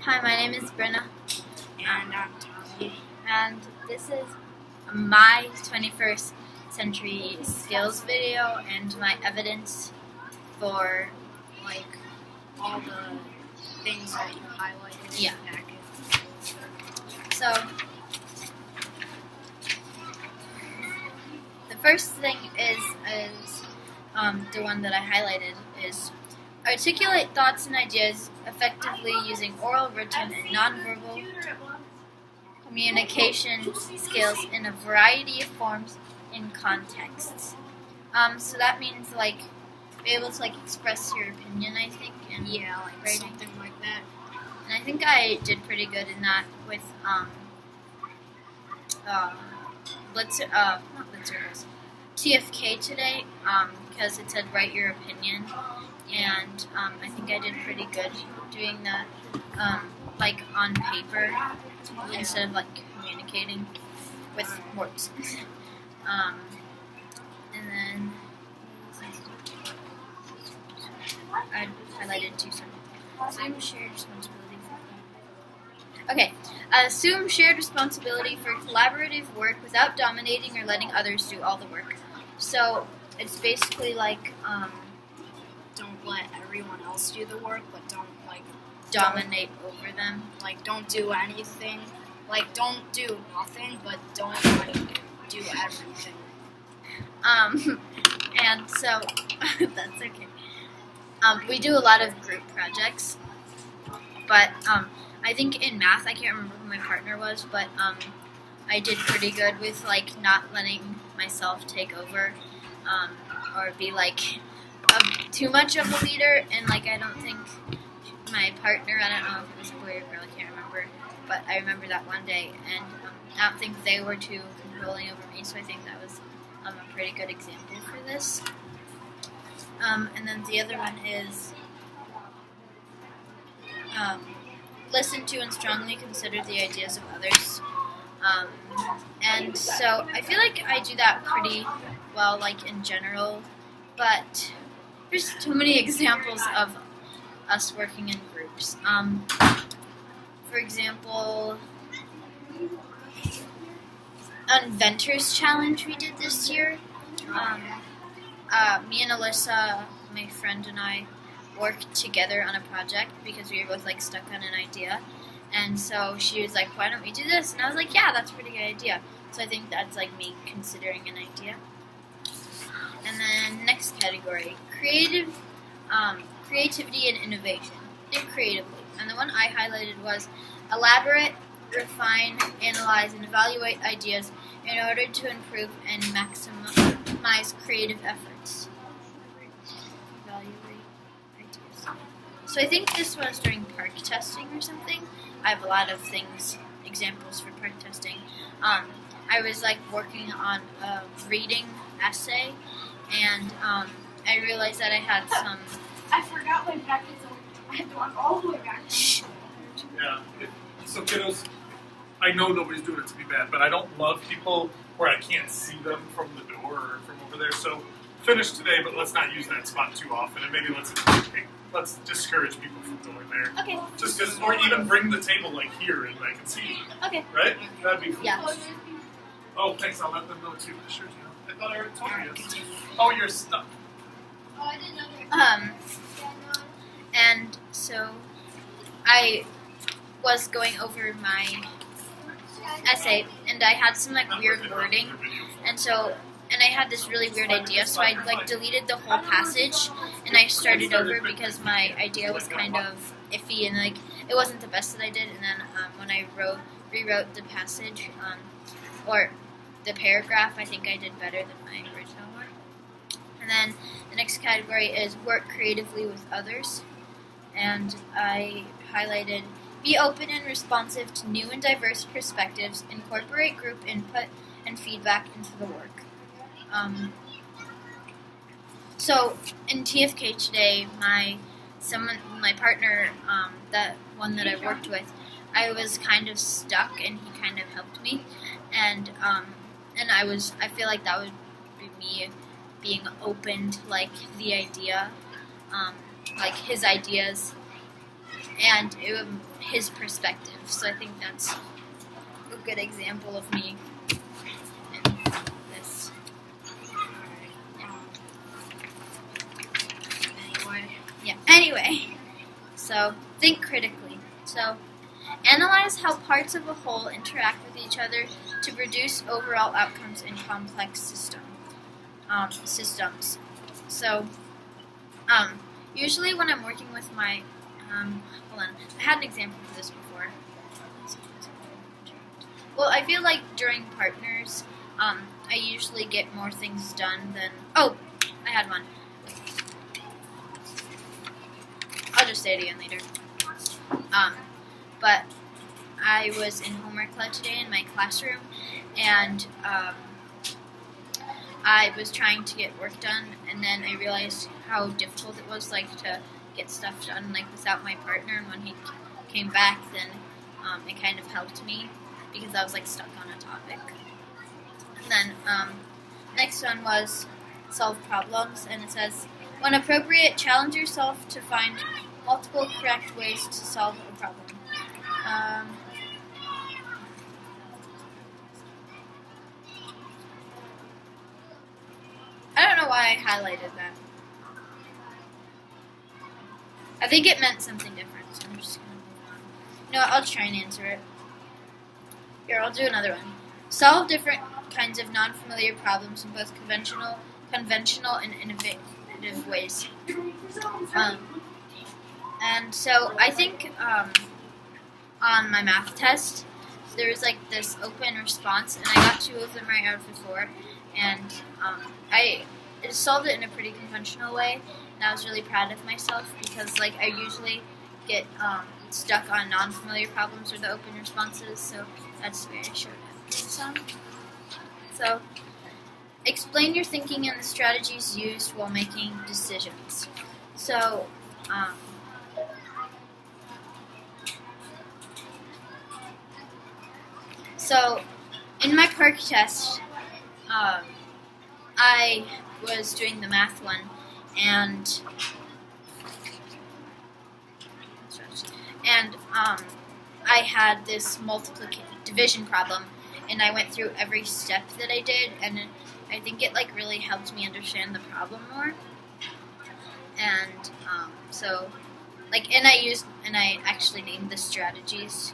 Hi, my name is Brynna, And I'm Tommy. and this is my 21st century skills video and my evidence for, like, All the things that you highlighted Yeah. in the packet. so the first thing is the one that I highlighted is articulate thoughts and ideas effectively using oral, written, and nonverbal communication skills in a variety of forms and contexts. So that means be able to express your opinion, I think, and Yeah, like writing. something like that. And I think I did pretty good in that with not Blitzers, TFK today, because it said write your opinion, and I think I did pretty good doing that, on paper instead of communicating with words. And then I highlighted two sentences. Assume shared responsibility for. Okay, assume shared responsibility for collaborative work without dominating or letting others do all the work. So it's basically Don't let everyone else do the work, but don't dominate over them. don't do anything. Don't do nothing, but don't do everything. And so that's okay. We do a lot of group projects, but I think in math, I can't remember who my partner was, but I did pretty good with not letting myself take over or be too much of a leader, and I don't think my partner, I don't know if it was a boy or girl, I can't remember, but I remember that one day, and I don't think they were too controlling over me, so I think that was a pretty good example for this. And then the other one is listen to and strongly consider the ideas of others. And so I feel like I do that pretty well, in general, but there's too many examples of us working in groups. For example, Inventors Challenge we did this year. Me and Alyssa, my friend, and I worked together on a project because we were both stuck on an idea. And so she was like, "Why don't we do this?" And I was like, "Yeah, that's a pretty good idea." So I think that's me considering an idea. And then next category, creativity and innovation. Think creatively. And the one I highlighted was elaborate, refine, analyze, and evaluate ideas in order to improve and maximize creative efforts. Evaluate ideas. So I think this was during park testing or something. I have a lot of examples for park testing. I was working on a reading essay, and I realized that I had some. I forgot my packets. I had to walk all the way back. Yeah. So kiddos, I know nobody's doing it to be bad, but I don't love people where I can't see them from the door or from over there. So finish today, but let's not use that spot too often, and maybe let's discourage people from going there. Okay. Just because, or even bring the table here, and I can see you. Okay. Right? That'd be cool. Yeah. Oh, thanks. I'll let them know too. Sure. I thought I already told you this. Oh, you're stuck. Oh, I didn't know that. And so I was going over my essay, and I had some weird wording, and I had this really weird idea, so I deleted the whole passage, and I started over because my idea was kind of iffy, and it wasn't the best that I did. And then when I rewrote the passage or the paragraph, I think I did better than my original one. And then the next category is work creatively with others, and I highlighted be open and responsive to new and diverse perspectives, incorporate group input and feedback into the work. So in TFK today, my partner, that one that I worked with, I was kind of stuck, and he kind of helped me, and I feel like that would be me being open to the idea, his ideas, and his perspective. So I think that's a good example of me in this. Anyway, so think critically. So analyze how parts of a whole interact with each other to produce overall outcomes in complex systems. So usually when I'm working with my hold on, I had an example for this before. Well, I feel like during partners, I usually get more things done than. Oh, I had one. I'll just say it again later. But I was in homework club today in my classroom, and I was trying to get work done, and then I realized how difficult it was, like, to get stuff done, like, without my partner. And when he came back, then it kind of helped me because I was, like, stuck on a topic. And then next one was solve problems, and it says, when appropriate, challenge yourself to find multiple correct ways to solve a problem. I don't know why I highlighted that. I think it meant something different, so I'm just going to move on. You know what, I'll try and answer it. Here, I'll do another one. Solve different kinds of non-familiar problems in both conventional and innovative ways. And so I think on my math test, there was like this open response, and I got 2 of them right out of the 4, and I solved it in a pretty conventional way, and I was really proud of myself because, like, I usually get stuck on non-familiar problems or the open responses, so that's where I showed up some. So, explain your thinking and the strategies used while making decisions. So, in my park test, I was doing the math one, and I had this division problem, and I went through every step that I did, and I think it like really helped me understand the problem more. And so, like, and I actually named the strategies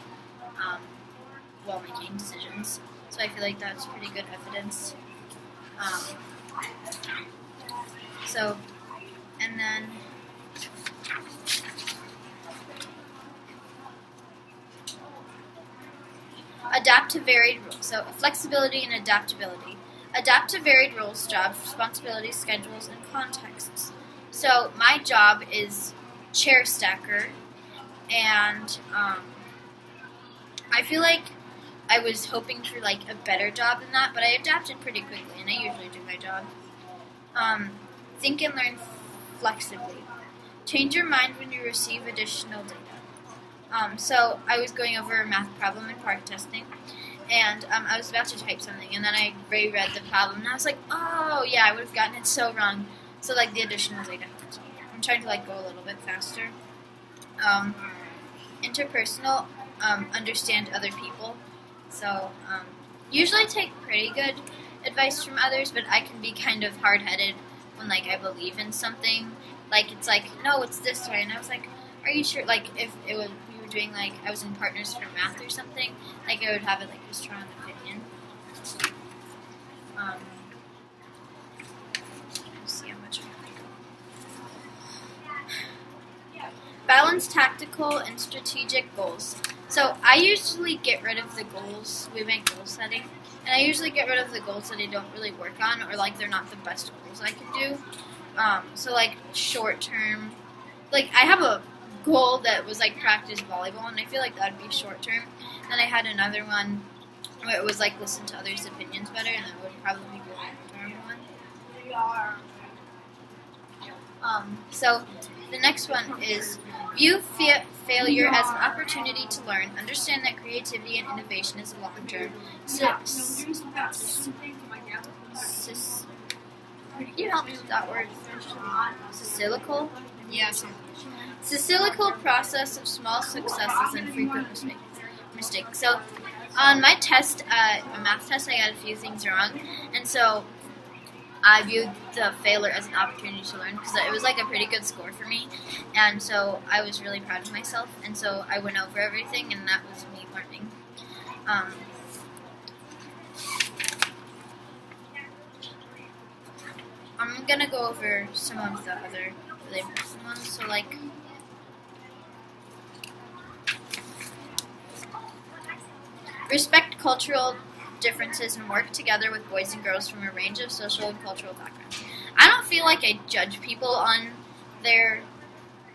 while making decisions. So I feel like that's pretty good evidence. And then adapt to varied rules. So flexibility and adaptability. Adapt to varied roles, jobs, responsibilities, schedules, and contexts. So my job is chair stacker, and I feel like I was hoping for like a better job than that, but I adapted pretty quickly, and I usually do my job. Think and learn flexibly. Change your mind when you receive additional data. So I was going over a math problem in park testing, and I was about to type something, and then I reread the problem, and I was like, oh yeah, I would have gotten it so wrong. So like the additional data. I'm trying to like go a little bit faster. Interpersonal, understand other people. So usually take pretty good advice from others, but I can be kind of hard-headed when like I believe in something. Like it's like, no, it's this way, and I was like, are you sure? Like if it was we were doing like I was in Partners for Math or something, like I would have it like a strong opinion. Let's see how much. Balance tactical and strategic goals. So I usually get rid of the goals. We make goal setting, and I usually get rid of the goals that I don't really work on, or like they're not the best goals I can do. So like short term, like I have a goal that was like practice volleyball, and I feel like that would be short term. Then I had another one where it was like listen to others' opinions better, and that would probably be the long term one. So the next one is view failure as an opportunity to learn. Understand that creativity and innovation is a long term. Can you help me with that word? Cyclical? Yeah. It's a cyclical process of small successes and frequent mistakes. So, on my test, a math test, I got a few things wrong, and so I viewed the failure as an opportunity to learn because it was like a pretty good score for me, and so I was really proud of myself, and so I went over everything, and that was me learning. I'm gonna go over some of the other really important ones. So like, respect cultural differences and work together with boys and girls from a range of social and cultural backgrounds. I don't feel like I judge people on their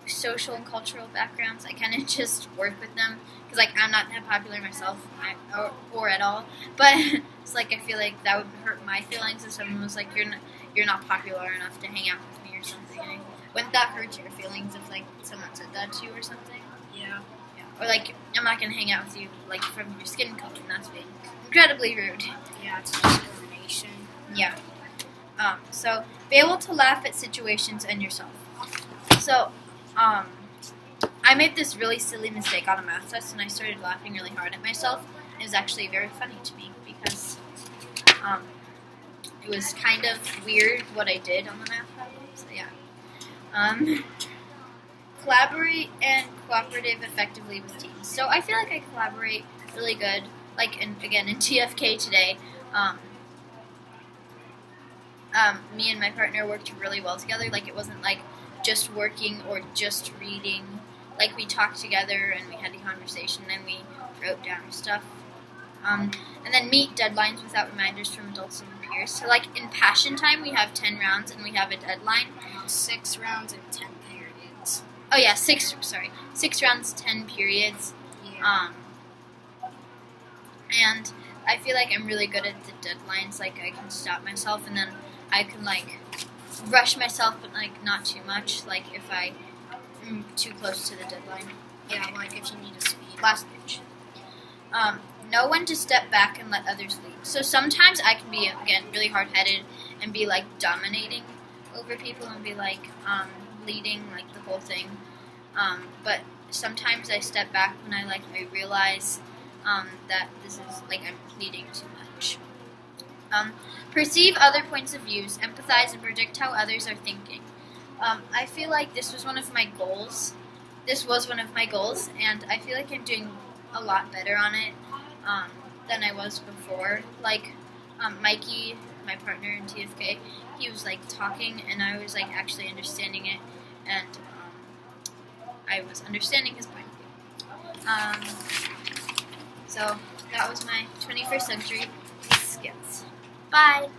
social and cultural backgrounds. I kind of just work with them because like I'm not that popular myself or at all. But it's like I feel like that would hurt my feelings if someone was like you're not popular enough to hang out with me or something. Wouldn't that hurt your feelings if like someone said that to you or something? Yeah. Or like I'm not gonna hang out with you like from your skin color, and that's being incredibly rude. Yeah, it's discrimination. Yeah. So be able to laugh at situations and yourself. So, I made this really silly mistake on a math test, and I started laughing really hard at myself. It was actually very funny to me because it was kind of weird what I did on the math problem. So yeah. Collaborate and cooperative effectively with teams. So I feel like I collaborate really good. Like in TFK today, me and my partner worked really well together. Like it wasn't like just working or just reading. Like we talked together and we had a conversation and we wrote down stuff. And then meet deadlines without reminders from adults and peers. So like in Passion Time we have 10 rounds and we have a deadline. 6 rounds and 10 periods. Oh yeah, 6 rounds, 10 periods. Yeah. And I feel like I'm really good at the deadlines. Like I can stop myself and then I can like rush myself, but like not too much. Like if I am too close to the deadline. Yeah, like if you need to speed. Last page. Know when to step back and let others lead. So sometimes I can be again really hard-headed and be like dominating over people and be like leading like the whole thing. But sometimes I step back when I realize that this is like I'm leading too much. Perceive other points of views, empathize, and predict how others are thinking. I feel like this was one of my goals. And I feel like I'm doing a lot better on it than I was before. Like Mikey, my partner in TFK, he was like talking, and I was like actually understanding it, and I was understanding his point of view. So that was my 21st century skills. Bye!